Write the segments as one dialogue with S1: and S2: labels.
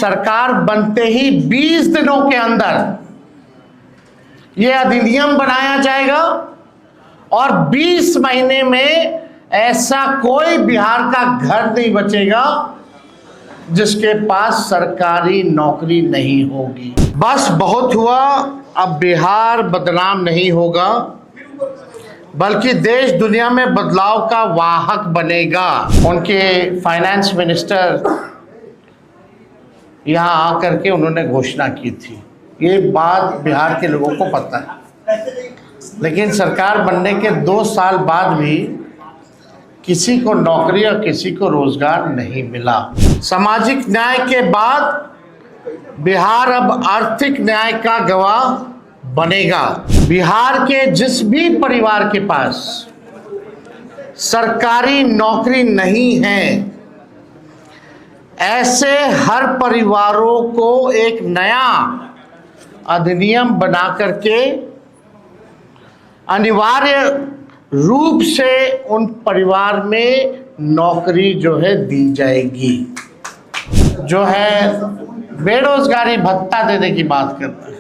S1: सरकार बनते ही 20 दिनों के अंदर यह अधिनियम बनाया जाएगा और 20 महीने में ऐसा कोई बिहार का घर नहीं बचेगा जिसके पास सरकारी नौकरी नहीं होगी। बस बहुत हुआ, अब बिहार बदनाम नहीं होगा बल्कि देश दुनिया में बदलाव का वाहक बनेगा। उनके फाइनेंस मिनिस्टर यहाँ आकर के उन्होंने घोषणा की थी, ये बात बिहार के लोगों को पता है, लेकिन सरकार बनने के 2 साल बाद भी किसी को नौकरी और किसी को रोजगार नहीं मिला। सामाजिक न्याय के बाद बिहार अब आर्थिक न्याय का गवाह बनेगा। बिहार के जिस भी परिवार के पास सरकारी नौकरी नहीं है, ऐसे हर परिवारों को एक नया अधिनियम बना करके अनिवार्य रूप से उन परिवार में नौकरी जो है दी जाएगी। जो है बेरोजगारी भत्ता देने की बात कर रहे हैं,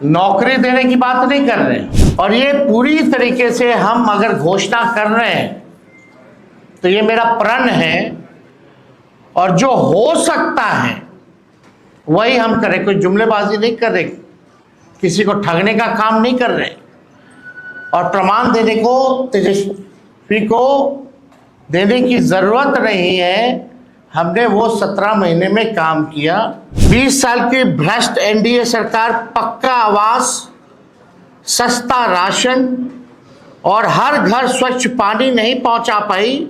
S1: नौकरी देने की बात नहीं कर रहे हैं। और ये पूरी तरीके से हम अगर घोषणा कर रहे हैं तो ये मेरा प्रण है और जो हो सकता है वही हम करें। कोई जुमलेबाजी नहीं कर रहे, किसी को ठगने का काम नहीं कर रहे और प्रमाण देने को तेजस्वी को देने की जरूरत नहीं है। हमने वो 17 महीने में काम किया। 20 साल की भ्रष्ट एनडीए सरकार पक्का आवास, सस्ता राशन और हर घर स्वच्छ पानी नहीं पहुंचा पाई।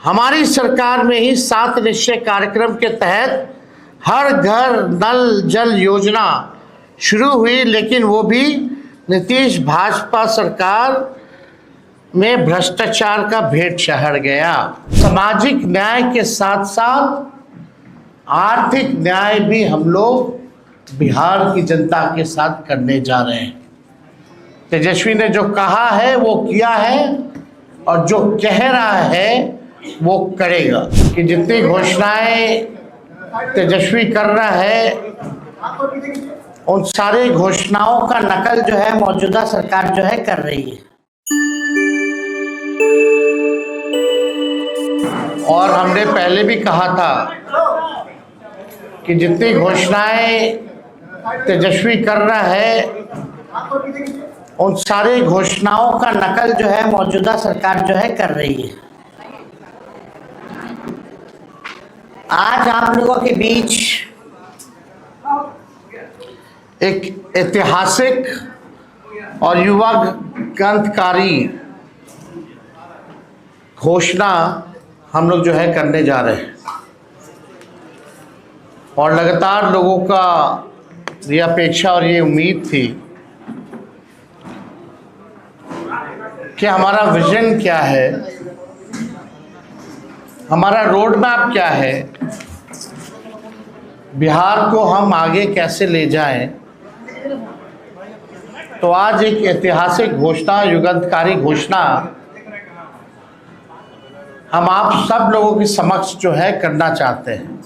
S1: हमारी सरकार में ही 7 निश्चय कार्यक्रम के तहत हर घर नल जल योजना शुरू हुई, लेकिन वो भी नीतीश भाजपा सरकार में भ्रष्टाचार का भेंट चढ़ गया। सामाजिक न्याय के साथ साथ आर्थिक न्याय भी हम लोग बिहार की जनता के साथ करने जा रहे हैं। तेजस्वी ने जो कहा है वो किया है और जो कह रहा है वो करेगा। कि जितनी घोषणाएं तेजस्वी कर रहा है उन सारी घोषणाओं का नकल जो है मौजूदा सरकार जो है कर रही है। और हमने पहले भी कहा था कि जितनी घोषणाएं तेजस्वी कर रहा है उन सारी घोषणाओं का नकल जो है मौजूदा सरकार जो है कर रही है। आज आप लोगों के बीच एक ऐतिहासिक और युवा क्रांतिकारी घोषणा हम लोग जो है करने जा रहे हैं और लगातार लोगों का ये अपेक्षा और ये उम्मीद थी कि हमारा विजन क्या है, हमारा रोड मैप क्या है, बिहार को हम आगे कैसे ले जाएं। तो आज एक ऐतिहासिक घोषणा, युगांतकारी घोषणा हम आप सब लोगों के समक्ष जो है करना चाहते हैं।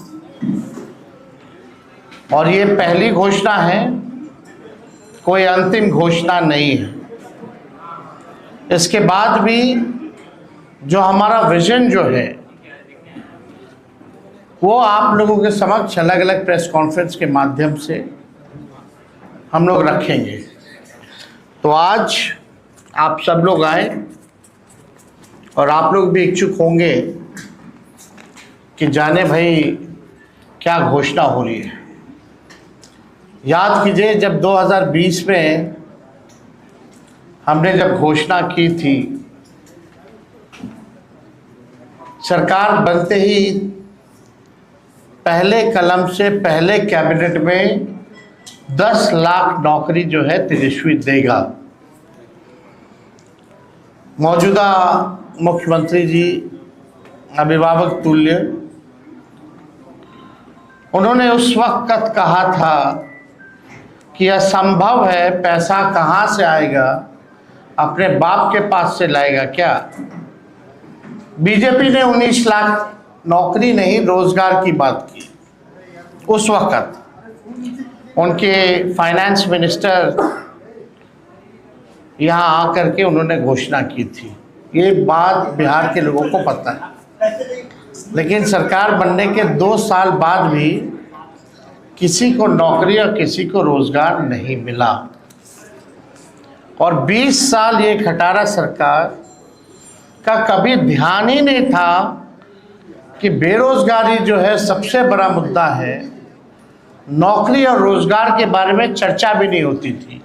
S1: और ये पहली घोषणा है, कोई अंतिम घोषणा नहीं है। इसके बाद भी जो हमारा विजन जो है वो आप लोगों के समक्ष अलग अलग प्रेस कॉन्फ्रेंस के माध्यम से हम लोग रखेंगे। तो आज आप सब लोग आए और आप लोग भी इच्छुक होंगे कि जाने भाई क्या घोषणा हो रही है। याद कीजिए जब 2020 में हमने जब घोषणा की थी, सरकार बनते ही पहले कलम से पहले कैबिनेट में 10 लाख नौकरी जो है तेजस्वी देगा। मौजूदा मुख्यमंत्री जी अभिभावक तुल्य, उन्होंने उस वक्त कहा था कि असंभव है, पैसा कहाँ से आएगा, अपने बाप के पास से लाएगा क्या। बीजेपी ने 19 लाख नौकरी नहीं रोजगार की बात की। उस वक्त उनके फाइनेंस मिनिस्टर यहाँ आकर के उन्होंने घोषणा की थी। ये बात बिहार के लोगों को पता है, लेकिन सरकार बनने के 2 साल बाद भी किसी को नौकरी और किसी को रोजगार नहीं मिला। और 20 साल ये खटारा सरकार का कभी ध्यान ही नहीं था कि बेरोजगारी जो है सबसे बड़ा मुद्दा है। नौकरी और रोजगार के बारे में चर्चा भी नहीं होती थी।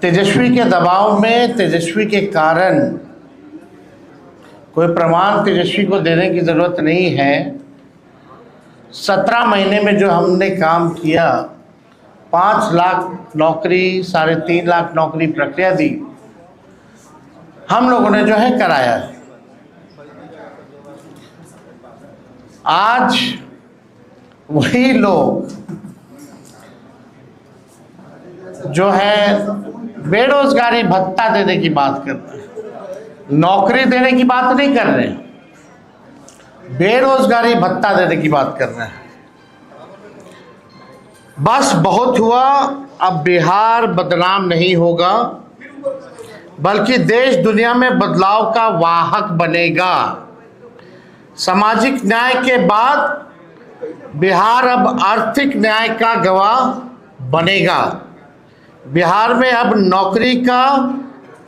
S1: तेजस्वी के दबाव में, तेजस्वी के कारण, कोई प्रमाण तेजस्वी को देने की ज़रूरत नहीं है, 17 महीने में जो हमने काम किया, 5 लाख नौकरी, 3.5 लाख नौकरी प्रक्रिया दी, हम लोगों ने जो है कराया है। आज वही लोग जो है बेरोजगारी भत्ता देने की बात कर रहे हैं, नौकरी देने की बात नहीं कर रहे हैं, बेरोजगारी भत्ता देने की बात कर रहे हैं। बस बहुत हुआ, अब बिहार बदनाम नहीं होगा, बल्कि देश दुनिया में बदलाव का वाहक बनेगा। सामाजिक न्याय के बाद बिहार अब आर्थिक न्याय का गवाह बनेगा। बिहार में अब नौकरी का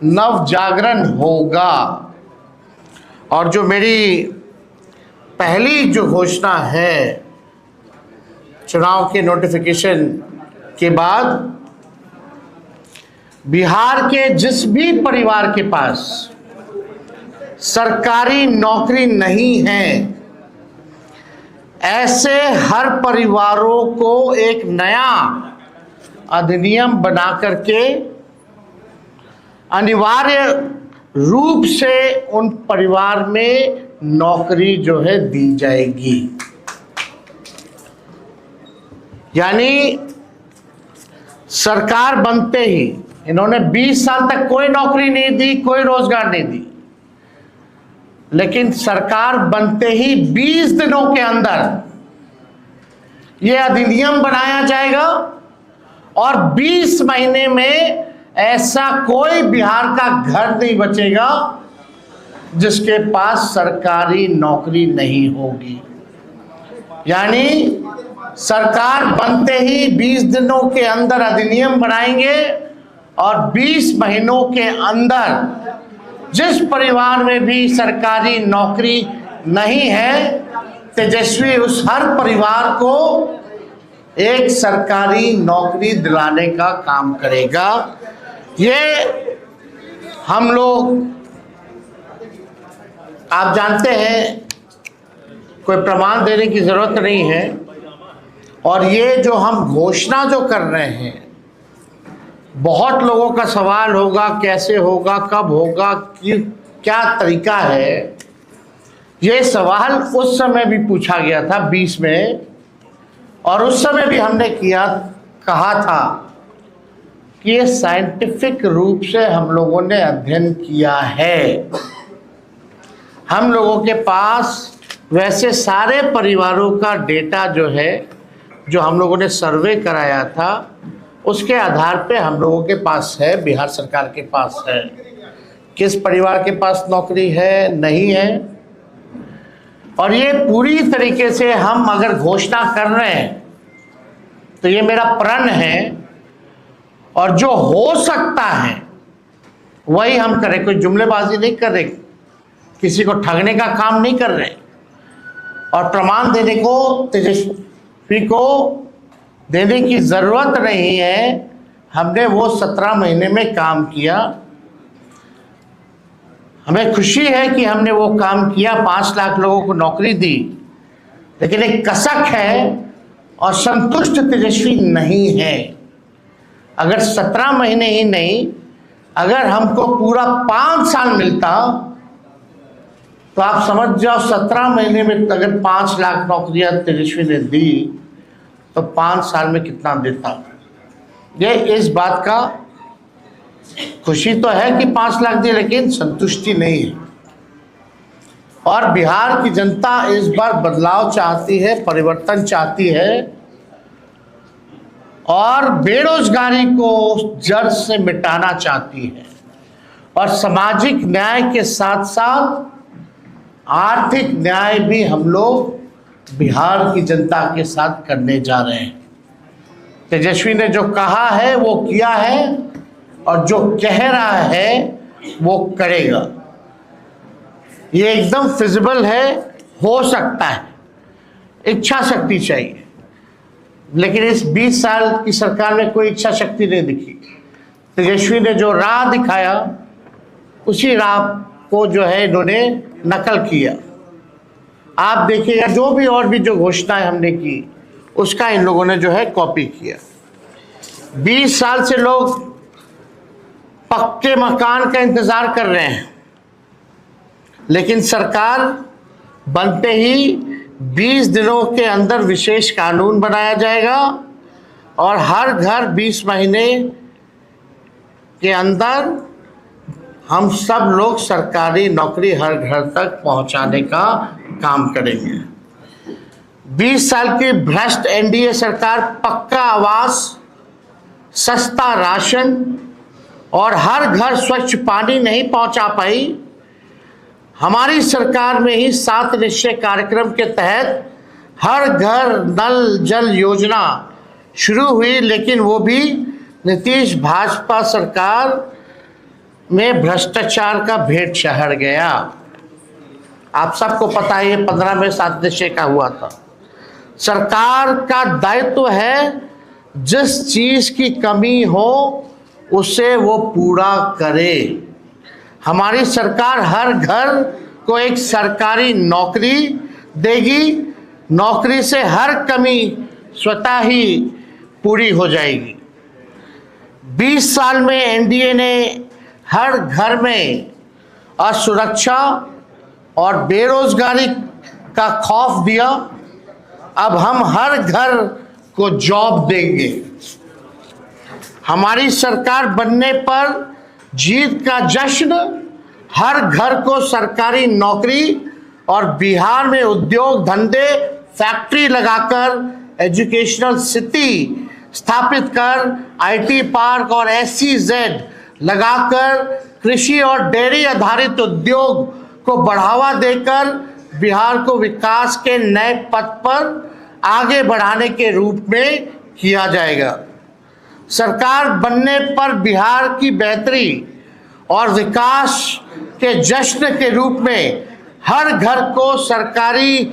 S1: नव जागरण होगा। और जो मेरी पहली जो घोषणा है चुनाव के नोटिफिकेशन के बाद, बिहार के जिस भी परिवार के पास सरकारी नौकरी नहीं है, ऐसे हर परिवारों को एक नया अधिनियम बना करके अनिवार्य रूप से उन परिवार में नौकरी जो है दी जाएगी। यानी सरकार बनते ही इन्होंने 20 साल तक कोई नौकरी नहीं दी, कोई रोजगार नहीं दी, लेकिन सरकार बनते ही 20 दिनों के अंदर यह अधिनियम बनाया जाएगा और 20 महीने में ऐसा कोई बिहार का घर नहीं बचेगा जिसके पास सरकारी नौकरी नहीं होगी। यानी सरकार बनते ही 20 दिनों के अंदर अधिनियम बनाएंगे और 20 महीनों के अंदर जिस परिवार में भी सरकारी नौकरी नहीं है, तेजस्वी उस हर परिवार को एक सरकारी नौकरी दिलाने का काम करेगा। ये हम लोग, आप जानते हैं, कोई प्रमाण देने की ज़रूरत नहीं है। और ये जो हम घोषणा जो कर रहे हैं, बहुत लोगों का सवाल होगा कैसे होगा, कब होगा, क्या तरीका है। ये सवाल उस समय भी पूछा गया था 20 में, और उस समय भी हमने कहा था कि ये साइंटिफिक रूप से हम लोगों ने अध्ययन किया है। हम लोगों के पास वैसे सारे परिवारों का डेटा जो है, जो हम लोगों ने सर्वे कराया था, उसके आधार पे हम लोगों के पास है, बिहार सरकार के पास है, किस परिवार के पास नौकरी है, नहीं है। और ये पूरी तरीके से हम अगर घोषणा कर रहे हैं तो ये मेरा प्रण है, और जो हो सकता है वही हम करें। कोई जुमलेबाजी नहीं कर रहे, किसी को ठगने का काम नहीं कर रहे, और प्रमाण देने को तेजस्वी को देने की ज़रूरत नहीं है। हमने वो 17 महीने में काम किया। हमें खुशी है कि हमने वो काम किया, 5 लाख लोगों को नौकरी दी, लेकिन एक कसक है और संतुष्ट तेजस्वी नहीं है। अगर 17 महीने ही नहीं, अगर हमको पूरा 5 साल मिलता तो आप समझ जाओ 17 महीने में अगर 5 लाख नौकरियां तेजस्वी ने दी तो 5 साल में कितना देता। ये इस बात का खुशी तो है कि 5 लाख दिए, लेकिन संतुष्टि नहीं है। और बिहार की जनता इस बार बदलाव चाहती है, परिवर्तन चाहती है और बेरोजगारी को जड़ से मिटाना चाहती है और सामाजिक न्याय के साथ साथ आर्थिक न्याय भी हम लोग बिहार की जनता के साथ करने जा रहे हैं। तेजस्वी ने जो कहा है वो किया है और जो कह रहा है वो करेगा। ये एकदम फिजिबल है, हो सकता है, इच्छा शक्ति चाहिए। लेकिन इस 20 साल की सरकार में कोई इच्छा शक्ति नहीं दिखी। तेजस्वी ने जो राह दिखाया उसी राह को जो है इन्होंने नकल किया। आप देखिएगा जो भी और भी जो घोषणाएं हमने की उसका इन लोगों ने जो है कॉपी किया। 20 साल से लोग पक्के मकान का इंतजार कर रहे हैं, लेकिन सरकार बनते ही 20 दिनों के अंदर विशेष कानून बनाया जाएगा और हर घर 20 महीने के अंदर हम सब लोग सरकारी नौकरी हर घर तक पहुंचाने का काम करेंगे। 20 साल की भ्रष्ट एनडीए सरकार पक्का आवास, सस्ता राशन और हर घर स्वच्छ पानी नहीं पहुंचा पाई। हमारी सरकार में ही 7 निश्चय कार्यक्रम के तहत हर घर नल जल योजना शुरू हुई, लेकिन वो भी नीतीश भाजपा सरकार में भ्रष्टाचार का भेंट चढ़ गया। आप सबको पता है ये 15 में 7 निश्चय का हुआ था। सरकार का दायित्व है जिस चीज की कमी हो उसे वो पूरा करे। हमारी सरकार हर घर को एक सरकारी नौकरी देगी, नौकरी से हर कमी स्वतः ही पूरी हो जाएगी। 20 साल में एनडीए ने हर घर में असुरक्षा और बेरोजगारी का खौफ दिया। अब हम हर घर को जॉब देंगे। हमारी सरकार बनने पर जीत का जश्न, हर घर को सरकारी नौकरी और बिहार में उद्योग धंधे, फैक्ट्री लगाकर एजुकेशनल सिटी स्थापित कर, आईटी पार्क और SEZ लगाकर कृषि और डेयरी आधारित उद्योग को बढ़ावा देकर बिहार को विकास के नए पथ पर आगे बढ़ाने के रूप में किया जाएगा। सरकार बनने पर बिहार की बेहतरी और विकास के जश्न के रूप में हर घर को सरकारी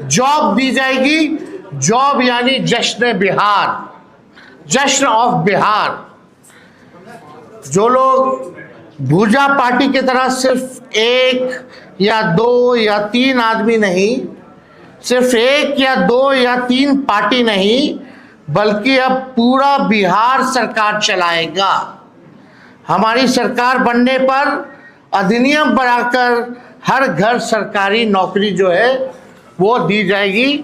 S1: जॉब दी जाएगी। जॉब यानी जश्न बिहार, जश्न ऑफ बिहार। जो लोग भूजा पार्टी की तरह सिर्फ 1 या 2 या 3 आदमी नहीं, सिर्फ 1 या 2 या 3 पार्टी नहीं, बल्कि अब पूरा बिहार सरकार चलाएगा। हमारी सरकार बनने पर अधिनियम बनाकर हर घर सरकारी नौकरी जो है वो दी जाएगी।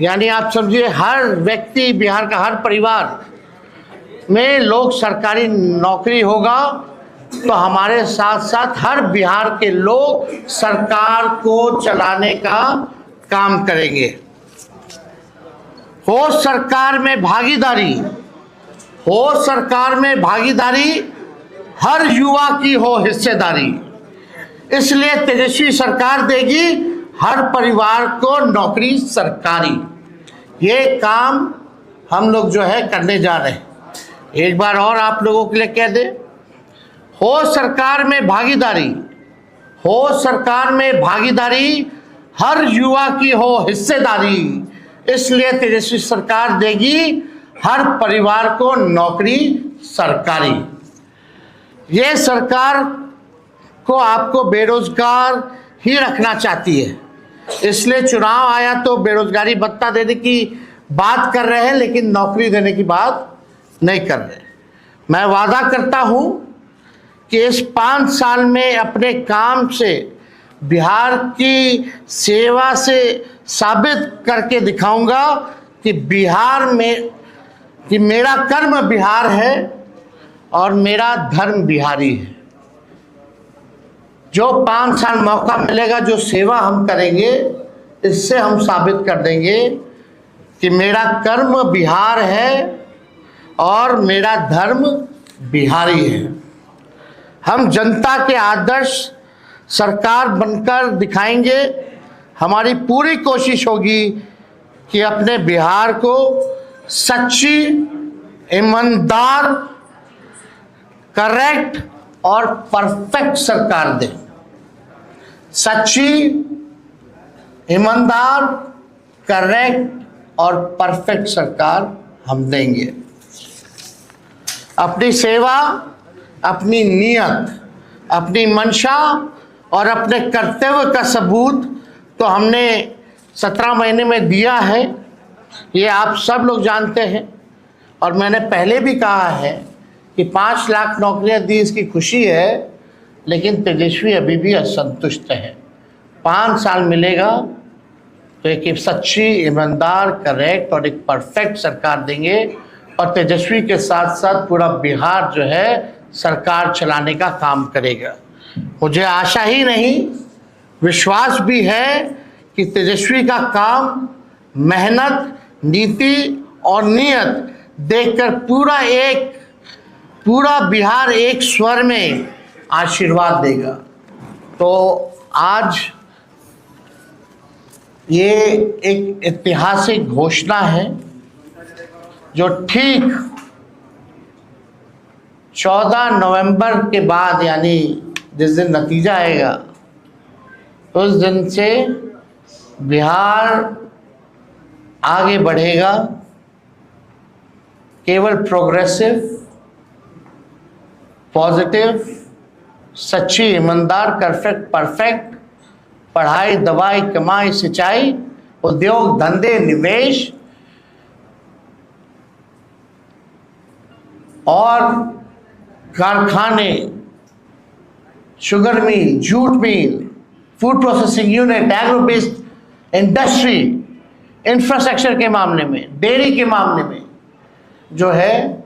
S1: यानी आप समझिए हर व्यक्ति, बिहार का हर परिवार में लोग सरकारी नौकरी होगा, तो हमारे साथ साथ हर बिहार के लोग सरकार को चलाने का काम करेंगे। हो सरकार में भागीदारी, हो सरकार में भागीदारी, हर युवा की हो हिस्सेदारी। इसलिए तेजस्वी सरकार देगी हर परिवार को नौकरी सरकारी। ये काम हम लोग जो है करने जा रहे हैं। एक बार और आप लोगों के लिए कह दे, हो सरकार में भागीदारी, हो सरकार में भागीदारी, हर युवा की हो हिस्सेदारी। इसलिए तेजस्वी सरकार देगी हर परिवार को नौकरी सरकारी। ये सरकार को आपको बेरोजगार ही रखना चाहती है, इसलिए चुनाव आया तो बेरोजगारी भत्ता देने की बात कर रहे हैं, लेकिन नौकरी देने की बात नहीं कर रहे। मैं वादा करता हूं कि इस 5 साल में अपने काम से बिहार की सेवा से साबित करके दिखाऊंगा कि बिहार में कि मेरा कर्म बिहार है और मेरा धर्म बिहारी है। जो 5 साल मौका मिलेगा, जो सेवा हम करेंगे, इससे हम साबित कर देंगे कि मेरा कर्म बिहार है और मेरा धर्म बिहारी है। हम जनता के आदर्श सरकार बनकर दिखाएंगे। हमारी पूरी कोशिश होगी कि अपने बिहार को सच्ची, ईमानदार, करेक्ट और परफेक्ट सरकार दें। सच्ची, ईमानदार, करेक्ट और परफेक्ट सरकार हम देंगे। अपनी सेवा, अपनी नियत, अपनी मंशा और अपने कर्तव्य का सबूत तो हमने 17 महीने में दिया है, ये आप सब लोग जानते हैं। और मैंने पहले भी कहा है कि 5 लाख नौकरियां दी, इसकी खुशी है, लेकिन तेजस्वी अभी भी असंतुष्ट है। 5 साल मिलेगा तो एक सच्ची, ईमानदार, करेक्ट और एक परफेक्ट सरकार देंगे। और तेजस्वी के साथ साथ पूरा बिहार जो है सरकार चलाने का काम करेगा। मुझे आशा ही नहीं, विश्वास भी है कि तेजस्वी का काम, मेहनत, नीति और नियत देखकर पूरा बिहार एक स्वर में आशीर्वाद देगा। तो आज ये एक ऐतिहासिक घोषणा है जो ठीक 14 नवंबर के बाद, यानी जिस दिन नतीजा आएगा उस दिन से बिहार आगे बढ़ेगा। केवल प्रोग्रेसिव, पॉजिटिव, सच्ची, ईमानदार, परफेक्ट, पढ़ाई, दवाई, कमाई, सिंचाई, उद्योग, धंधे, निवेश और कारखाने, sugar mill, jute mill, food processing unit, agro based industry, infrastructure के मामले में, डेयरी के मामले में जो है,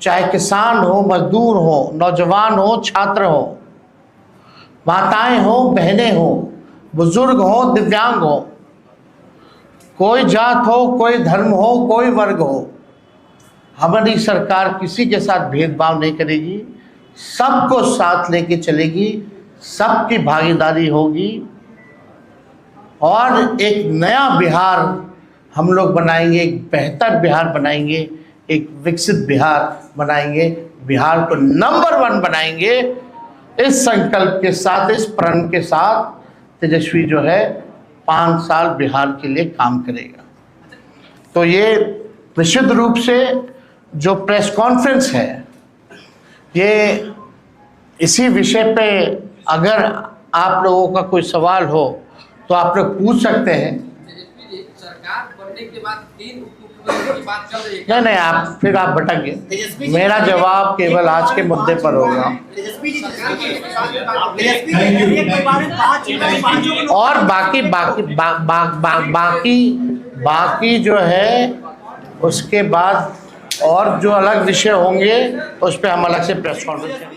S1: चाहे किसान हो, मजदूर हो, नौजवान हो, छात्र हो, माताएं हो, बहनें हो, बुजुर्ग हो, दिव्यांग हो, कोई जात हो, कोई धर्म हो, कोई वर्ग हो, हमारी सरकार किसी के साथ भेदभाव नहीं करेगी, सबको साथ लेके चलेगी, सबकी भागीदारी होगी और एक नया बिहार हम लोग बनाएंगे, एक बेहतर बिहार बनाएंगे, एक विकसित बिहार बनाएंगे, बिहार को नंबर 1 बनाएंगे। इस संकल्प के साथ, इस प्रण के साथ तेजस्वी जो है 5 साल बिहार के लिए काम करेगा। तो ये निश्चित रूप से जो प्रेस कॉन्फ्रेंस है, ये इसी विषय पे अगर आप लोगों का कोई सवाल हो तो आप लोग पूछ सकते हैं।
S2: सरकार बनने के बाद 3 उपमुख्यमंत्री की बात चल रही है।
S1: नहीं, आप फिर आप भटक गए। मेरा जवाब केवल आज के मुद्दे पर होगा। और बाकी जो है उसके बाद और जो अलग विषय होंगे उस पर हम अलग से प्रेस कॉन्फ्रेंस